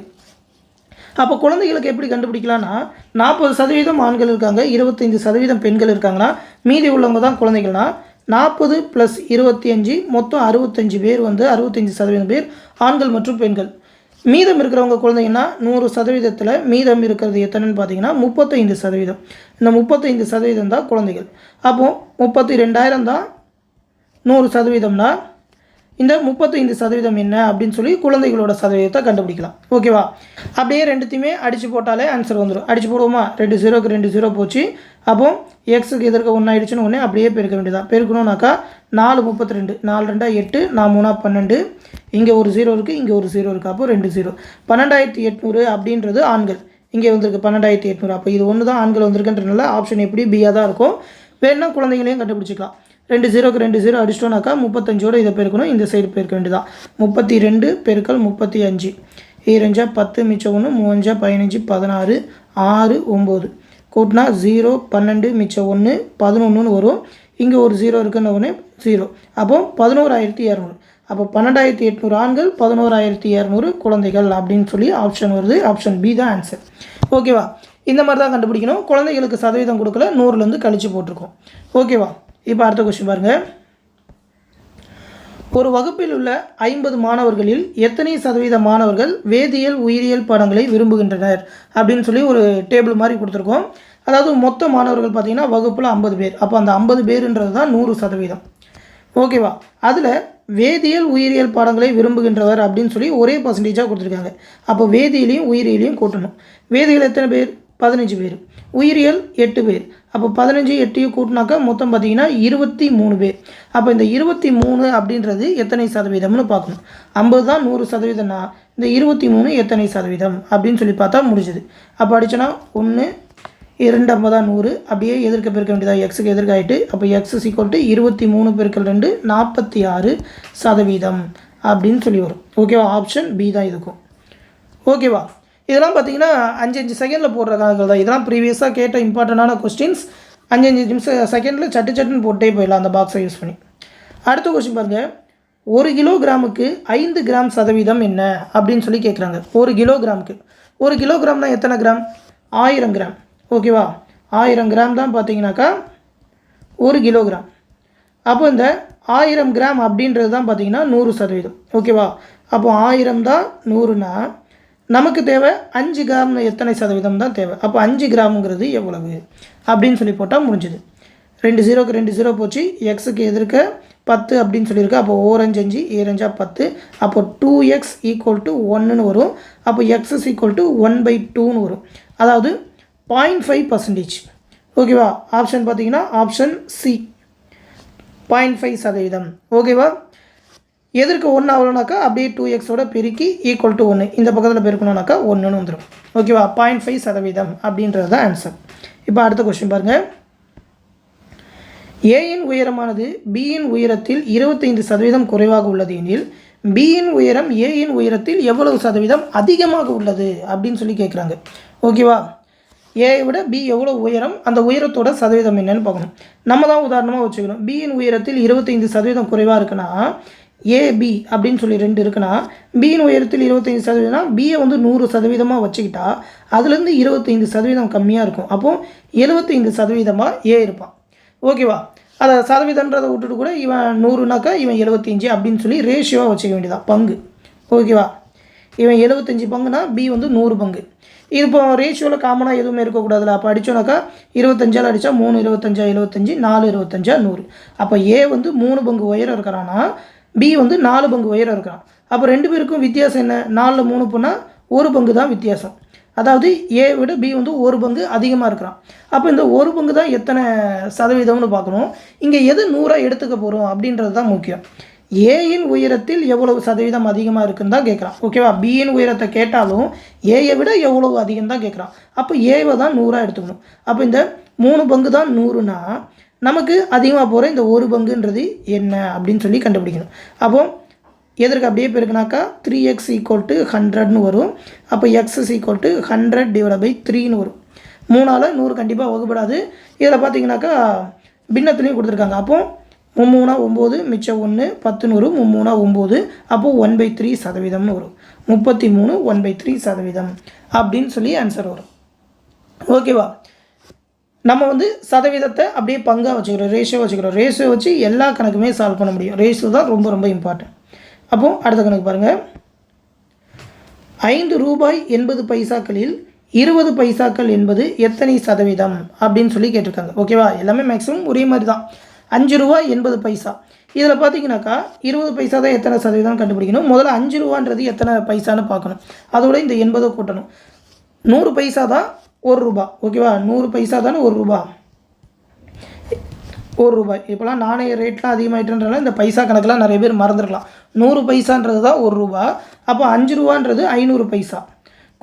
அப்போ குழந்தைகளுக்கு எப்படி கண்டுபிடிக்கலாம்னா 40% ஆண்கள் இருக்காங்க, 25% பெண்கள் இருக்காங்கன்னா மீதி உள்ளவங்க தான் குழந்தைகள்னா 40 + 25 மொத்தம் 65 பேர் 65% பேர் ஆண்கள் மற்றும் பெண்கள். மீதம் இருக்கிறவங்க குழந்தைங்கன்னா 100%த்தில் மீதம் இருக்கிறது எத்தனைன்னு பார்த்தீங்கன்னா 35%. இந்த 35% தான் குழந்தைகள். அப்போது 32,000 தான் 100%னா இந்த 35% என்ன அப்படின்னு சொல்லி குழந்தைகளோட சதவீதத்தை கண்டுபிடிக்கலாம். ஓகேவா? அப்படியே ரெண்டுத்தையுமே அடித்து போட்டாலே ஆன்சர் வந்துடும். அடித்து போடுவோமா? 2 0க்கு 2 0 போச்சு. அப்போது எக்ஸுக்கு எதிர்க்க 1 ஆயிடுச்சுன்னு ஒன்று அப்படியே பெருக்க வேண்டியதான். பெருக்கணும்னாக்கா 4 32 4 2 8 4 3 12. இங்கே ஒரு 0 இருக்குது, இங்கே ஒரு 0 இருக்குது. அப்போது 2 0. 12,800 அப்படின்றது ஆண்கள். இங்கே வந்திருக்கு 12,800. அப்போ இது ஒன்று தான் ஆண்கள் வந்திருக்குன்றனால ஆப்ஷன் எப்படி பியாக தான் இருக்கும். வேணும்னா குழந்தைகளையும் கண்டுபிடிச்சிக்கலாம். 2 0க்கு 2 0 அடிச்சிட்டோம்னாக்கா 35ஓடு இதை பெருக்கணும். இந்த சைடு பெருக்க வேண்டியதான். 32 பெருக்கல் 35 2 10 மிச்சம் 1 3 15 16 6 9 கூட்டினா 0 12 மிச்சம் 1 11ன்னு வரும். இங்கே ஒரு 0 இருக்குன்னு ஒன்று 0. அப்போது 11,200. அப்போ 12,800 ஆண்கள், 11,200 குழந்தைகள் அப்படின்னு சொல்லி ஆப்ஷன் வருது. ஆப்ஷன் பி தான் ஆன்சர். ஓகேவா? இந்த மாதிரி தான் கண்டுபிடிக்கணும். குழந்தைகளுக்கு சதவீதம் கொடுக்கல, 100லேருந்து கழித்து போட்டிருக்கோம். ஓகேவா? இப்போ அடுத்த கொஸ்டின் பாருங்கள். ஒரு வகுப்பில் உள்ள 50 மாணவர்களில் எத்தனை சதவீத மாணவர்கள் வேதியியல் உயிரியல் பாடங்களை விரும்புகின்றனர் அப்படின்னு சொல்லி ஒரு டேபிள் மாதிரி கொடுத்துருக்கோம். அதாவது மொத்த மாணவர்கள் பார்த்திங்கன்னா வகுப்பில் 50 பேர். அப்போ அந்த 50 பேருன்றது தான் 100%. ஓகேவா? அதில் வேதியியல் உயிரியல் பாடங்களை விரும்புகின்றவர் அப்படின்னு சொல்லி ஒரே பர்சன்டேஜாக கொடுத்துருக்காங்க. அப்போ வேதியிலையும் உயிரியலையும் கூட்டணும். வேதியியல் எத்தனை பேர்? 15 பேர். உயிரியல் 8 பேர். அப்போ 15 8 கூட்டினாக்கா மொத்தம் பார்த்திங்கன்னா 23 பேர். அப்போ இந்த 23 அப்படின்றது எத்தனை சதவீதம்னு பார்க்கணும். 50 தான் 100%னா இந்த 23 எத்தனை சதவீதம் அப்படின்னு சொல்லி பார்த்தா முடிஞ்சுது. அப்போ அடிச்சோன்னா 1 2 50 100 அப்படியே எதிர்க்க பெருக்க வேண்டியதாக எக்ஸுக்கு எதிர்க்க ஆகிட்டு அப்போ எக்ஸ் = 23 பெருக்கல் 2 46% அப்படின்னு சொல்லி வரும். ஓகேவா? ஆப்ஷன் பி தான் இதுக்கும். ஓகேவா? இதெல்லாம் பார்த்தீங்கன்னா 5 செகண்டில் போடுற கணக்குகள் தான். இதெல்லாம் ப்ரீவியஸாக கேட்ட இம்பார்ட்டண்டான கொஸ்டின்ஸ். 5 செகண்டில் சட்டுன்னு போட்டே போயிடலாம் அந்த பாக்ஸை யூஸ் பண்ணி. அடுத்த கொஸ்டின் பாருங்கள். 1 கிலோகிராமுக்கு 5 கிராம் சதவீதம் என்ன அப்படின்னு சொல்லி கேட்குறாங்க. 1 கிலோகிராமுக்கு 1 கிலோகிராம்னா எத்தனை கிராம்? 1000 கிராம். ஓகேவா? 1000 கிராம் தான் பார்த்தீங்கன்னாக்கா 1 கிலோகிராம். அப்போ இந்த 1000 கிராம் அப்படின்றது தான் பார்த்தீங்கன்னா 100%. ஓகேவா? அப்போ 1000 தான் 100னா நமக்கு தேவை 5 கிராம் எத்தனை சதவீதம் தான் தேவை. அப்போ 5 கிராமுங்கிறது எவ்வளவு அப்படின்னு சொல்லி போட்டால் முடிஞ்சுது. 2 0க்கு 2 0 போச்சு. எக்ஸுக்கு எதிர்க்க 10 அப்படின்னு சொல்லியிருக்கு. அப்போ 4 5 5 7 5 10. அப்போ 2x = 1ன்னு வரும். அப்போ x = 1/2ன்னு வரும். அதாவது 0.5%. ஓகேவா? ஆப்ஷன் பார்த்தீங்கன்னா ஆப்ஷன் சி 0.5%. ஓகேவா? எதற்கு 1 ஆகணும்னாக்கா அப்படியே 2xோட பெருக்கி = 1 இந்த பக்கத்தில் பெருக்கணும்னாக்கா 1ன்னு வந்துடும். ஓகேவா? 0.5% அப்படின்றது தான் ஆன்சர். இப்போ அடுத்த கொஸ்டின் பாருங்கள். ஏயின் உயரமானது பியின் உயரத்தில் 25% குறைவாக உள்ளது எனில் பியின் உயரம் ஏயின் உயரத்தில் எவ்வளவு சதவீதம் அதிகமாக உள்ளது அப்படின்னு சொல்லி கேட்குறாங்க. ஓகேவா? ஏயை விட பி எவ்வளோ உயரம், அந்த உயரத்தோட சதவீதம் என்னன்னு பார்க்கணும். நம்ம தான் உதாரணமாக வச்சுக்கணும். பியின் உயரத்தில் 25% குறைவாக இருக்குன்னா ஏபி அப்படின்னு சொல்லி 2 இருக்குன்னா பியின் உயரத்தில் 25%னா பியை வந்து 100% வச்சுக்கிட்டா அதுலேருந்து 25% கம்மியாக இருக்கும். அப்போது 75% ஏ இருப்பான். ஓகேவா? அதை சதவீதன்றதை விட்டுட்டு கூட இவன் 100னாக்கா இவன் 75 அப்படின்னு சொல்லி ரேஷியோவாக வச்சுக்க வேண்டியதான், பங்கு. ஓகேவா? இவன் 75 பங்குனா பி வந்து 100 பங்கு. இது இப்போ ரேஷியோவில் காமனாக எதுவுமே இருக்கக்கூடாதுல. அப்போ அடித்தோன்னாக்கா 25ஆல் அடித்தா 3 25 75 4 25 100. அப்போ ஏ வந்து 3 பங்கு உயரம் இருக்கிறான்னா பி வந்து 4 பங்கு உயரம் இருக்கிறான். அப்போ 2 பேருக்கும் வித்தியாசம் என்ன? 4ல் 3 போனால் 1 பங்கு தான் வித்தியாசம். அதாவது ஏ விட பி வந்து 1 பங்கு அதிகமாக இருக்கிறான். அப்போ இந்த 1 பங்கு தான் எத்தனை சதவீதம்னு பார்க்கணும். இங்கே எது 100 எடுத்துக்க போகிறோம் அப்படின்றது தான் முக்கியம். ஏயின் உயரத்தில் எவ்வளவு சதவீதம் அதிகமாக இருக்குன்னு தான் கேட்குறான். ஓகேவா? பியின் உயரத்தை கேட்டாலும் ஏயை விட எவ்வளவு அதிகம் தான் கேட்குறான். அப்போ ஏவை தான் 100 எடுத்துக்கணும். அப்போ இந்த 3 பங்கு தான் 100னா நமக்கு அதிகமாக போகிற இந்த 1 பங்குன்றது என்ன அப்படின்னு சொல்லி கண்டுபிடிக்கணும். அப்போது எதற்கு அப்படியே பெருக்குனாக்கா 3x = 100ன்னு வரும். அப்போ x = 100/3ன்னு வரும். 3ஆல் 100 கண்டிப்பாக வகுப்படாது. இதில் பார்த்தீங்கன்னாக்கா பின்னத்துலேயும் கொடுத்துருக்காங்க. அப்போது 3 9 மிச்சம் 1 10 வரும். 3 9 அப்போது 1/3% வரும். 33 1/3% அப்படின்னு சொல்லி ஆன்சர் வரும். ஓகேவா? நம்ம வந்து சதவீதத்தை அப்படியே பங்காக வச்சுக்கிறோம், ரேஷியோ வச்சுக்கிறோம். ரேஷியோ வச்சு எல்லா கணக்குமே சால்வ் பண்ண முடியும். ரேஷியோ தான் ரொம்ப ரொம்ப இம்பார்ட்டன்ட். அப்போது அடுத்த கணக்கு பாருங்கள். 5 ரூபாய் 80 பைசாக்களில் 20 பைசாக்கள் என்பது எத்தனை சதவீதம் அப்படின்னு சொல்லி கேட்டிருக்காங்க. ஓகேவா? எல்லாமே மேக்ஸிமம் ஒரே மாதிரி தான். 5 ரூபாய் 80 பைசா. இதில் பார்த்தீங்கன்னாக்கா 20 பைசா தான் எத்தனை சதவீதம் கண்டுபிடிக்கணும். முதல்ல 5 ரூபான்றது எத்தனை பைசான்னு பார்க்கணும். அதோட இந்த 80 கூட்டணும். 100 பைசா தான் 1 ரூபா. ஓகேவா? 100 பைசா தானே 1 ரூபா. 1 ரூபாய். இப்போலாம் நாணய ரேட்லாம் அதிகமாகிட்டுன்றனால இந்த பைசா கணக்கெலாம் நிறைய பேர் மறந்துருக்கலாம். 100 பைசான்றது தான் 1 ரூபா. அப்போ 5 ரூபான்றது 500 பைசா.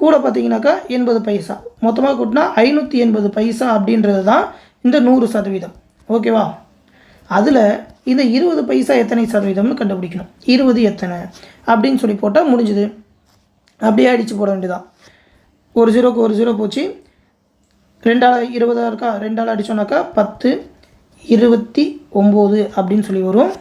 கூட பார்த்தீங்கன்னாக்கா 80 பைசா. மொத்தமாக கூட்டினா 580 பைசா அப்படின்றது தான் இந்த 100%. ஓகேவா? அதில் இந்த 20 பைசா எத்தனை சதவீதம்னு கண்டுபிடிக்கணும். 20 எத்தனை அப்படின்னு சொல்லி போட்டால் முடிஞ்சுது. அப்படியே அடித்து போட வேண்டியதான். 1 0க்கு 1 0 போச்சு. 2ஆல் 20 இருக்கா? 2ஆல் அடித்தோன்னாக்கா 10 29 அப்படின்னு சொல்லி வரும்.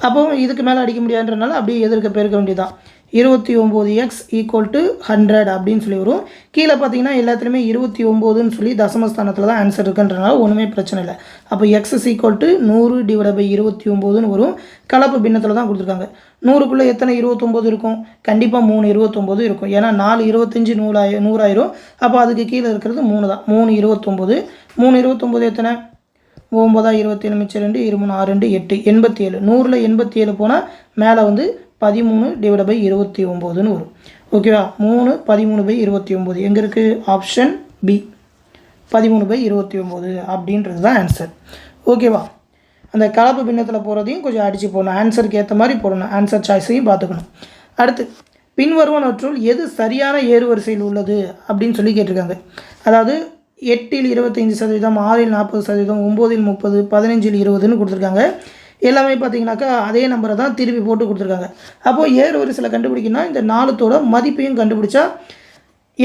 அப்போது இதுக்கு மேலே அடிக்க முடியாதுன்றனால அப்படியே எதிர்க்க பெருக்க வேண்டியதான். 29x ஈக்குவல் டு 100 அப்படின்னு சொல்லி வரும். கீழே பார்த்தீங்கன்னா எல்லாத்துலேயுமே 29ன்னு சொல்லி தசமஸ்தானத்தில் தான் ஆன்சர் இருக்குன்றனால ஒன்றுமே பிரச்சனை இல்லை. அப்போ x is equal to 100 divide by 29ன்னு வரும். கலப்பு பின்னத்தில் தான் கொடுத்துருக்காங்க. 100க்குள்ளே எத்தனை 29 இருக்கும்? கண்டிப்பாக 3 29 இருக்கும். ஏன்னா 4 25 100 ஆயிரும். அப்போ அதுக்கு கீழே இருக்கிறது 3 தான். 3 29 3 29 எத்தனை? 9 27 மிச்சம் 2 23 6 2 8 87. 100ல் 87 போனால் மேலே வந்து 13 டிவைட் பை 29ன்னு வரும். ஓகேவா? 3 13 பை 29 எங்கே இருக்குது? ஆப்ஷன் பி 13 பை 29 அப்படின்றது தான் ஆன்சர். ஓகேவா? அந்த கலப்பு பின்னத்தில் போகிறதையும் கொஞ்சம் அடித்து போடணும். ஆன்சருக்கு ஏற்ற மாதிரி போடணும். ஆன்சர் சாய்ஸையும் பார்த்துக்கணும். அடுத்து பின்வருவனவற்றுள் எது சரியான ஏறுவரிசையில் உள்ளது அப்படின்னு சொல்லி கேட்டிருக்காங்க. அதாவது 8ல் 25%, 6ல் 40%, 9ல் 30, 15ல் 20ன்னு கொடுத்துருக்காங்க. எல்லாமே பார்த்தீங்கன்னாக்கா அதே நம்பரை தான் திருப்பி போட்டு கொடுத்துருக்காங்க. அப்போது ஏறு வரிசையில் கண்டுபிடிக்கணும்னா இந்த 4தோட மதிப்பையும் கண்டுபிடிச்சா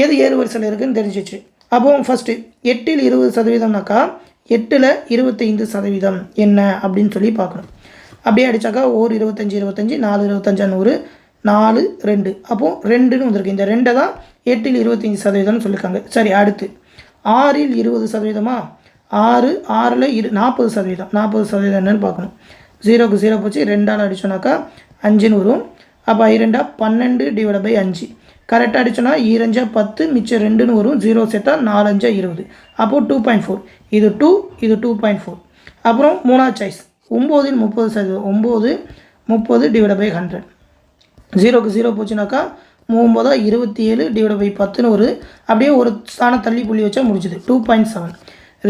எது ஏறு வரிசையில் இருக்குதுன்னு தெரிஞ்சிச்சு. அப்போது ஃபஸ்ட்டு 8ல் 20%னாக்கா 8ல் 25% என்ன அப்படின்னு சொல்லி பார்க்கணும். அப்படியே அடித்தாக்கா 1 25 25 4 25 100 4 2 அப்போது 2ன்னு வந்திருக்கு. இந்த 2 தான் 8ல் 25%ன்னு சொல்லியிருக்காங்க. சரி, அடுத்து 6ல் 20%மா? 6ல் 40%. 40% என்னன்னு பார்க்கணும். 0க்கு 0 போச்சு. 2ஆல் அடித்தோன்னாக்கா 5ன்னு வரும். அப்போ 2 12 டிவைட் பை 5. கரெக்டாக அடித்தோன்னா 2 10 மிச்சம் 2ன்னு வரும். 0 சேர்த்தா 4 5 20. அப்போது 2.4. இது 2, இது 2.4. அப்புறம் 3ஆவது சாய்ஸ் 9ல் 30%. 9 30 divide by 100. 0க்கு 0 போச்சுனாக்கா 9 27 டிவைட் பை 10ன்னு ஒரு அப்படியே ஒரு ஸ்தானம் தள்ளி புள்ளி வச்சா முடிச்சுது. 2.7.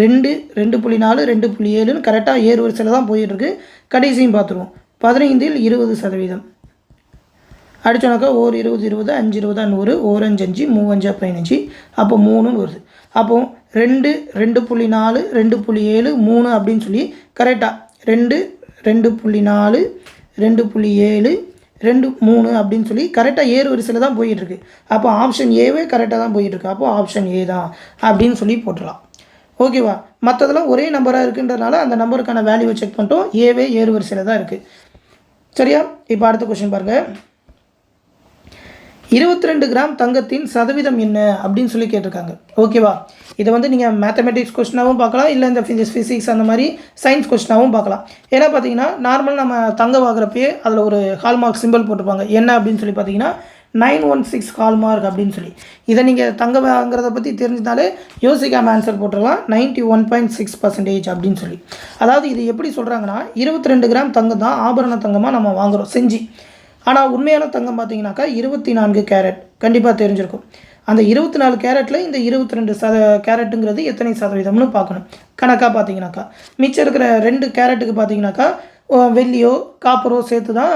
2 2.4 2.7ன்னு கரெக்டாக ஏறு வரிசையில் தான் போயிட்டுருக்கு. கடைசியும் பார்த்துருவோம். 15ல் 20%. அடித்தோன்னாக்கா 1 20 20 5 20 100 1 5 5 3 5 15. அப்போ 3ன்னு வருது. அப்போது 2 2.4 2.7 3 அப்படின்னு சொல்லி கரெக்டாக 2 2.4 2.7 2 3 அப்படின்னு சொல்லி கரெக்டாக ஏறு வரிசையில் தான் போயிட்டுருக்கு. அப்போ ஆப்ஷன் ஏவே கரெக்டாக தான் போயிட்டுருக்கு. அப்போது ஆப்ஷன் ஏ தான் அப்படின்னு சொல்லி போட்டுடலாம். ஓகேவா? மற்றதெல்லாம் ஒரே நம்பராக இருக்குன்றதுனால அந்த நம்பருக்கான வேல்யூவை செக் பண்ணிட்டோம். ஏவே ஏறு வரிசையில் தான் இருக்குது. சரியா? இப்போ அடுத்த கொஸ்டின் பாருங்கள். 22 கிராம் தங்கத்தின் சதவீதம் என்ன அப்படின்னு சொல்லி கேட்டிருக்காங்க. ஓகேவா? இதை வந்து நீங்கள் மேத்தமெட்டிக்ஸ் கொஸ்டினாகவும் பார்க்கலாம், இல்லை இந்த ஃபிசிக்ஸ் அந்த மாதிரி சயின்ஸ் கொஸ்டினாகவும் பார்க்கலாம். ஏன்னா பார்த்தீங்கன்னா நார்மல் நம்ம தங்கம் வாங்குறப்பயே அதில் ஒரு ஹால்மார்க் சிம்பிள் போட்டிருப்பாங்க. என்ன அப்படின்னு சொல்லி பார்த்தீங்கன்னா 916 ஹால்மார்க் அப்படின்னு சொல்லி. இதை நீங்கள் தங்கம் வாங்குறத பற்றி தெரிஞ்சினாலே யோசிக்காமல் ஆன்சர் போட்டுடலாம். 91.6% அப்படின்னு சொல்லி. அதாவது இது எப்படி சொல்கிறாங்கன்னா 22 கிராம் தங்கம் தான் ஆபரண தங்கமாக நம்ம வாங்குகிறோம் செஞ்சு. ஆனால் உண்மையான தங்கம் பார்த்தீங்கன்னாக்கா 24 கேரட் கண்டிப்பாக தெரிஞ்சிருக்கும். அந்த 24 கேரட்டில் இந்த 22 கேரட்டுங்கிறது எத்தனை சதவீதம்னு பார்க்கணும். கணக்காக பார்த்தீங்கன்னாக்கா மிச்சம் இருக்கிற 2 கேரட்டுக்கு பார்த்தீங்கன்னாக்கா வெள்ளியோ காப்பரோ சேர்த்து தான்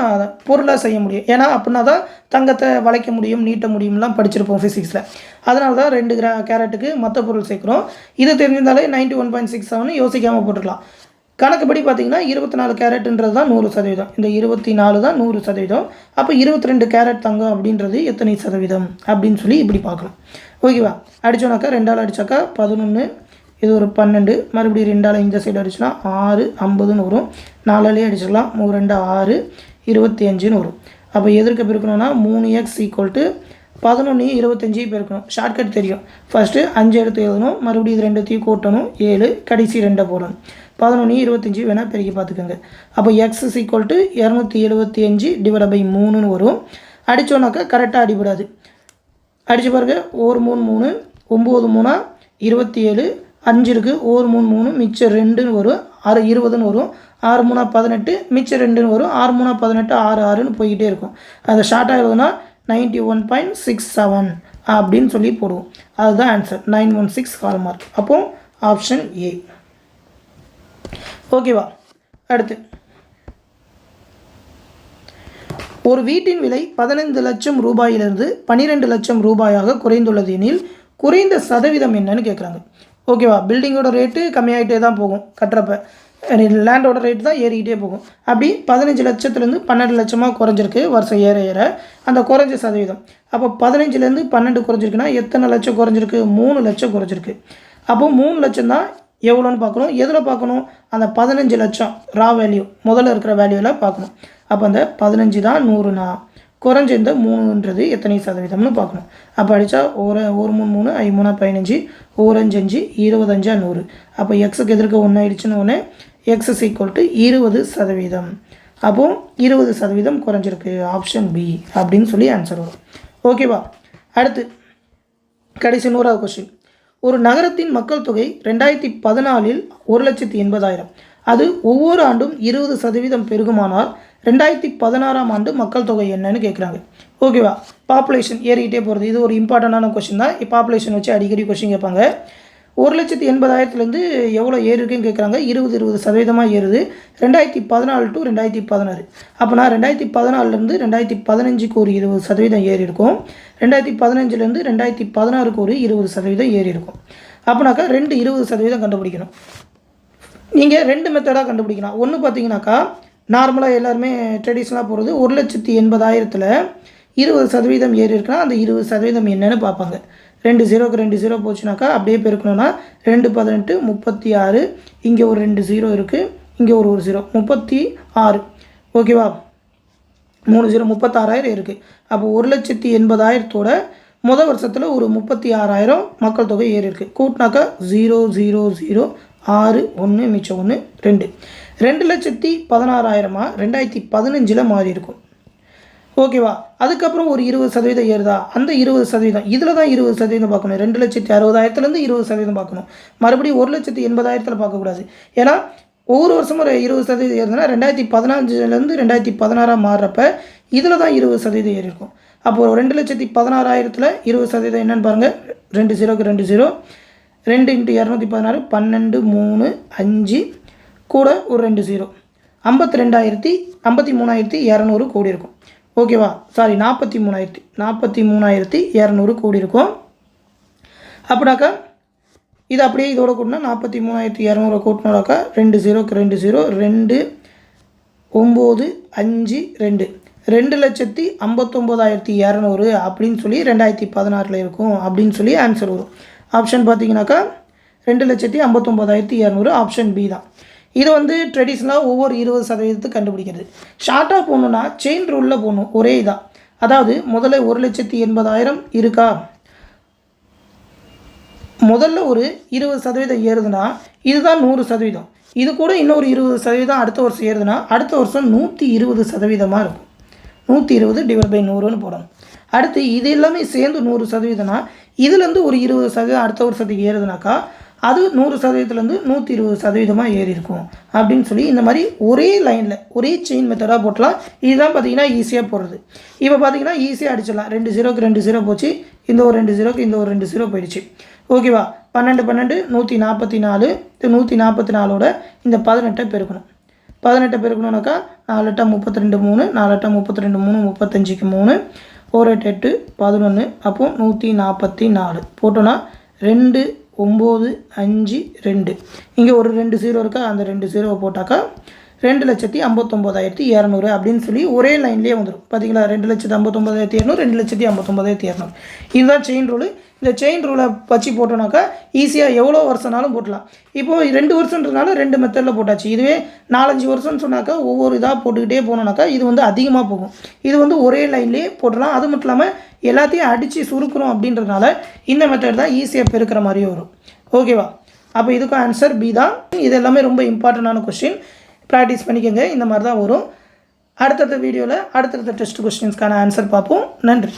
பொருளாக செய்ய முடியும். ஏன்னா அப்படின்னா தான் தங்கத்தை வளைக்க முடியும், நீட்ட முடியும்லாம் படிச்சிருப்போம் ஃபிசிக்ஸில். அதனால தான் 2 கேரட்டுக்கு மற்ற பொருள் சேர்க்குறோம். இது தெரிஞ்சிருந்தாலே 91.67 யோசிக்காமல் போட்டுக்கலாம். கணக்குப்படி பார்த்தீங்கன்னா 24 கேரட்டுன்றது தான் 100%. இந்த 24 தான் 100%. அப்போ 22 கேரட் தங்கம் அப்படின்றது எத்தனை சதவீதம் அப்படின்னு சொல்லி இப்படி பார்க்கலாம். ஓகேவா? அடித்தோன்னாக்கா 2ஆல் அடித்தாக்கா 11, இது ஒரு 12, மறுபடியும் 2ஆல் இந்த சைடு அடிச்சுனா 6 50ன்னு வரும். 4ஆலே அடிச்சிடலாம். 3 2 6 25ன்னு வரும். அப்போ எதற்கு பெருக்கணும்னா 3x ஈக்குவல் டு 11 25 பெருக்கணும். ஷார்ட்கட் தெரியும். ஃபஸ்ட்டு 5 எடுத்து எழுதணும், மறுபடியும் இது 2த்தையும் கூட்டணும், 7, கடைசி 2 போடணும். 11 25 வேணால் பெருக்கி பார்த்துக்கோங்க. அப்போ x is equal to 275 divide by 3ன்னு வரும். அடித்தோன்னாக்கா கரெக்டாக அடிபடாது. அடித்து பாருங்க. 1 3 3 9 3 27 5 இருக்குது. 1 3 3 மிச்சம் 2ன்னு வரும். 6 20ன்னு வரும். 6 3 18 மிச்சம் 2ன்னு வரும். 6 3 18 6 6ன்னு போய்கிட்டே இருக்கும். அதை ஷார்ட்டாக எழுதுனா 91.67 அப்படின்னு சொல்லி போடுவோம். அதுதான் ஆன்சர். 916 ஹால்மார்க். அப்போது ஆப்ஷன் ஏ. ஓகேவா? அடுத்து ஒரு வீட்டின் விலை 15 லட்சம் ரூபாயிலிருந்து 12 லட்சம் ரூபாயாக குறைந்துள்ளது எனில் குறைந்த சதவீதம் என்னன்னு கேட்குறாங்க. ஓகேவா? பில்டிங்கோட ரேட்டு கம்மியாகிட்டே தான் போகும். கட்டுறப்ப லேண்டோட ரேட்டு தான் ஏறிக்கிட்டே போகும். அப்படி 15 லட்சத்துலேருந்து 12 லட்சமாக குறைஞ்சிருக்கு வருஷம் ஏற ஏற. அந்த குறைஞ்ச சதவீதம் அப்போ 15லேருந்து 12 குறைஞ்சிருக்குன்னா எத்தனை லட்சம் குறைஞ்சிருக்கு? 3 லட்சம் குறைஞ்சிருக்கு. அப்போது 3 லட்சம் தான் எவ்வளோன்னு பார்க்கணும். எதில் பார்க்கணும்? அந்த 15 லட்சம் ரா வேல்யூ முதல்ல இருக்கிற வேல்யூவில் பார்க்கணும். அப்போ அந்த 15 தான் 100னா குறைஞ்ச இந்த 3ன்றது எத்தனை சதவீதம்னு பார்க்கணும். அப்போ அடித்தா ஒரு 3 3 3 15 1 5 5 25 100. அப்போ எக்ஸுக்கு எதிர்க்க 1 ஆயிடுச்சுன்னு ஒன்று எக்ஸ் இஸ் ஈக்குவல் டு 20%. அப்போது 20% குறைஞ்சிருக்கு. ஆப்ஷன் பி அப்படின்னு சொல்லி ஆன்சர் வரும். ஓகேவா? அடுத்து கடைசி 100வது கொஸ்டின். ஒரு நகரத்தின் மக்கள் தொகை 2014 1,80,000. அது ஒவ்வொரு ஆண்டும் 20% பெருகுமானால் 2016ஆம் ஆண்டு மக்கள் தொகை என்னன்னு கேட்குறாங்க. ஓகேவா? பாப்புலேஷன் ஏறிக்கிட்டே போகிறது. இது ஒரு இம்பார்ட்டண்டான கொஸ்டின் தான். பாப்புலேஷன் வச்சு அடிக்கடி கொஸ்டின் கேட்பாங்க. 1,80,000லேருந்து எவ்வளோ ஏறி இருக்குன்னு கேட்குறாங்க. 20% ஏறுது. 2014 டு 2016. அப்போனா 2014லேருந்து 2015க்கு ஒரு 20% ஏறி இருக்கும். 2015லேருந்து 2016க்கு ஒரு 20% ஏறி இருக்கும். அப்போனாக்கா 20% கண்டுபிடிக்கணும். நீங்கள் 2 மெத்தடாக கண்டுபிடிக்கலாம். ஒன்று பார்த்தீங்கன்னாக்கா நார்மலாக எல்லாருமே ட்ரெடிஷ்னலாக போகிறது 1,80,000ல் 20% ஏறி இருக்குன்னா அந்த 20% என்னென்னு பார்ப்பாங்க. 2 0க்கு 2 0 போச்சுனாக்கா அப்படியே பெருக்கணும்னா 2 18 36. இங்கே ஒரு 2 0 இருக்குது. இங்கே ஒரு 0 36. ஓகேவா? 3 0 36,000 இருக்குது. அப்போ 1,80,000 முதல் வருஷத்தில் ஒரு 36,000 மக்கள் தொகை ஏறி இருக்குது. கூட்டினாக்கா 0 0 0 6 1 மிச்சம் 1 2. 2,16,000 2015 மாறி இருக்கும். ஓகேவா? அதுக்கப்புறம் ஒரு 20% ஏறுதா? அந்த 20% இதில் தான் 20% பார்க்கணும். 2,60,000லேருந்து 20% பார்க்கணும். மறுபடியும் 1,80,000 பார்க்கக்கூடாது. ஏன்னா ஒவ்வொரு வருஷமும் ஒரு 20% ஏறுதுன்னா 2015லேருந்து 2016 மாறுறப்ப இதில் தான் 20% ஏறி இருக்கும். அப்போது 2,16,000ல் 20% என்னென்னு பாருங்கள். 2 0க்கு 2 0 2 × 216 12 3 5 கூட ஒரு 2 0 53,200 கோடி இருக்கும். ஓகேவா? சாரி 43,200 கோடி இருக்கும். அப்படின்னாக்கா இது அப்படியே இதோட கூட்டினா 43,200 கூட்டினாக்கா 2 0க்கு 2 0 2 9 5 2 2,59,200 அப்படின்னு சொல்லி 2016 இருக்கும் அப்படின்னு சொல்லி ஆன்சர் வரும். ஆப்ஷன் பார்த்தீங்கன்னாக்கா 2,59,200 ஆப்ஷன் பி தான். இது வந்து ட்ரெடிஷ்னலாக ஒவ்வொரு 20% கண்டுபிடிக்கிறது. ஷார்ட்டாக போகணுன்னா செயின் ரூலில் போகணும். ஒரே இதாக, அதாவது முதல்ல 1,80,000 இருக்கா, முதல்ல ஒரு 20% ஏறுதுன்னா இதுதான் 100%. இது கூட இன்னொரு 20% அடுத்த வருஷம் ஏறுதுன்னா அடுத்த வருஷம் 120% இருக்கும். 120/100ன்னு போடணும். அடுத்து இது எல்லாமே சேர்ந்து 100%னா இதுலேருந்து ஒரு 20% அடுத்த வருஷத்துக்கு ஏறுதுனாக்கா அது 100%லேருந்து 120% ஏறி இருக்கும் அப்படின்னு சொல்லி இந்த மாதிரி ஒரே லைனில் ஒரே செயின் மெத்தடாக போட்டலாம். இதுதான் பார்த்தீங்கன்னா ஈஸியாக போடுறது. இப்போ பார்த்தீங்கன்னா ஈஸியாக அடிச்சிடலாம். 2 0க்கு 2 0 போச்சு. இந்த ஒரு 2 0க்கு இந்த ஒரு 2 0 போயிடுச்சு. ஓகேவா? 12 12 144. 144ஓட இந்த 18 பெருக்கணும். 18 பெருக்கணுனாக்கா 4 8 32 3 4 8 32 3 35க்கு 3 1 8 8 11. அப்போது 144 போட்டோன்னா 2 9 5 2. இங்கே ஒரு 2 0 இருக்கா, அந்த 2 0 போட்டாக்கா 2,59,200 அப்படின்னு சொல்லி ஒரே லைன்லேயே வந்துடும். பார்த்தீங்களா? 2,59,200 2,59,200. இதுதான் செயின் ரூலு. இந்த செயின் ரூலை வச்சு போட்டோன்னாக்கா ஈஸியாக எவ்வளோ வருஷம்னாலும் போட்டலாம். இப்போது 2 வருஷன்றதுனால 2 மெத்தடில் போட்டாச்சு. இதுவே 4-5 வருஷம்னு சொன்னாக்கா ஒவ்வொரு இதாக போட்டுக்கிட்டே போனோன்னாக்கா இது வந்து அதிகமாக போகும். இது வந்து ஒரே லைன்லேயே போட்டலாம். அது மட்டும் இல்லாமல் எல்லாத்தையும் அடித்து சுருக்கிறோம் அப்படின்றதுனால இந்த மெத்தட் தான் ஈஸியாக பெருக்கிற மாதிரியே வரும். ஓகேவா? அப்போ இதுக்கும் ஆன்சர் பி தான். இது எல்லாமே ரொம்ப இம்பார்ட்டண்டான கொஸ்டின். ப்ராக்டிஸ் பண்ணிக்கோங்க. இந்த மாதிரி தான் வரும். அடுத்தடுத்த வீடியோவில் அடுத்தடுத்த டெஸ்ட் கொஸ்டின்ஸ்க்கான ஆன்சர் பார்ப்போம். நன்றி.